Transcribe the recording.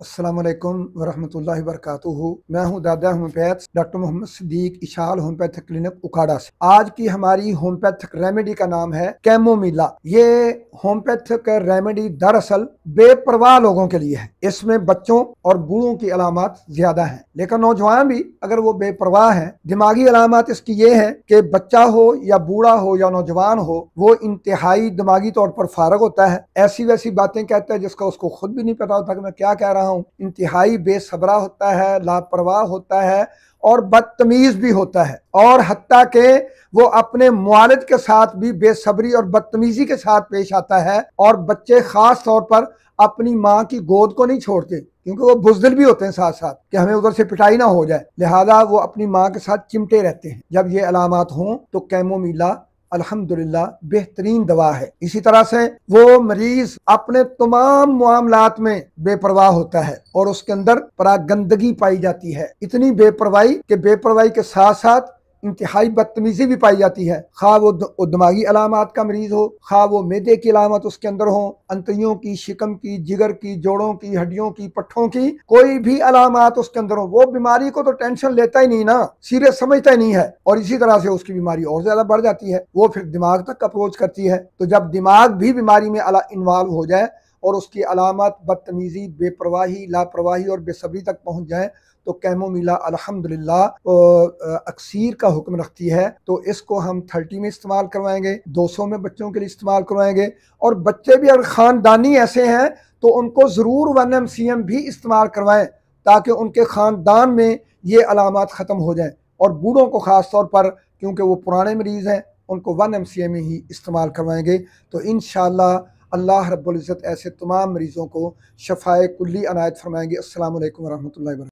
अस्सलाम वालेकुम वरहमतुल्लाहि वबरकातुहू। मैं हूं दादा homeopath doctor Mohammad Siddiq Ishal homeopathic clinic Ukhara से। आज की हमारी होम्योपैथिक रेमेडी का नाम है कैमोमिला। ये होम्योपैथिक रेमेडी दरअसल बेपरवाह लोगों के लिए है। इसमें बच्चों और बूढ़ों की अलामत ज्यादा हैं, लेकिन नौजवान भी अगर वो बेपरवाह हैं, दिमागी अलामत इसकी ये है कि बच्चा हो या बूढ़ा हो या नौजवान हो, वो इंतहाई दिमागी तौर पर फारग होता है, ऐसी वैसी बातें कहता है जिसका उसको खुद भी नहीं पता होता कि मैं क्या कह रहा हूँ। इंतहाई बेसब्रा होता है, लापरवाह होता है और बदतमीज भी होता है, और हत्ता के वो अपने मुआलिद के साथ भी बेसब्री और बदतमीजी के साथ पेश आता है। और बच्चे खास तौर पर अपनी माँ की गोद को नहीं छोड़ते, क्योंकि वो बुज़दिल भी होते हैं साथ साथ कि हमें उधर से पिटाई ना हो जाए, लिहाजा वो अपनी माँ के साथ चिमटे रहते हैं। जब ये अलामत हों तो कैमोमिला अल्हम्दुलिल्लाह बेहतरीन दवा है। इसी तरह से वो मरीज अपने तमाम मामलात में बेपरवाह होता है और उसके अंदर परागंदगी पाई जाती है, इतनी बेपरवाही कि बेपरवाही के साथ साथ इंतहाई बदतमीजी भी पाई जाती है। खा वो दिमागी अलामत का मरीज हो, खा वो मैदे की अलामत उसके अंदर हो, अंतड़ियों की, शिकम की, जिगर की, जोड़ों की, हड्डियों की, पट्ठों की, कोई भी अलामत उसके अंदर हो, वो बीमारी को तो टेंशन लेता ही नहीं ना, सीरियस समझता ही नहीं है, और इसी तरह से उसकी बीमारी और ज्यादा बढ़ जाती है। वो फिर दिमाग तक अप्रोच करती है। तो जब दिमाग भी बीमारी में इन्वॉल्व हो जाए और उसकी अलामत बदतमीजी, बेपरवाही, लापरवाही और बेसब्री तक पहुंच जाए, तो कैमोमिला अल्हम्दुलिल्लाह अक्सीर का हुक्म रखती है। तो इसको हम 30 में इस्तेमाल करवाएंगे, 200 में बच्चों के लिए इस्तेमाल करवाएंगे, और बच्चे भी अगर ख़ानदानी ऐसे हैं तो उनको ज़रूर 1 mcm भी इस्तेमाल करवाएं, ताकि उनके ख़ानदान में ये अलामत ख़त्म हो जाएं। और बूढ़ों को ख़ास तौर पर, क्योंकि वो पुराने मरीज़ हैं, उनको 1 mcm ही इस्तेमाल करवाएंगे। तो इंशाअल्लाह अल्लाह रब्बुल इज़्ज़त ऐसे तमाम मरीज़ों को शफ़ाए कुल्ली अनायत फरमाएंगे। अस्सलामु अलैकुम वरहमतुल्लाहि वबरकातुहू।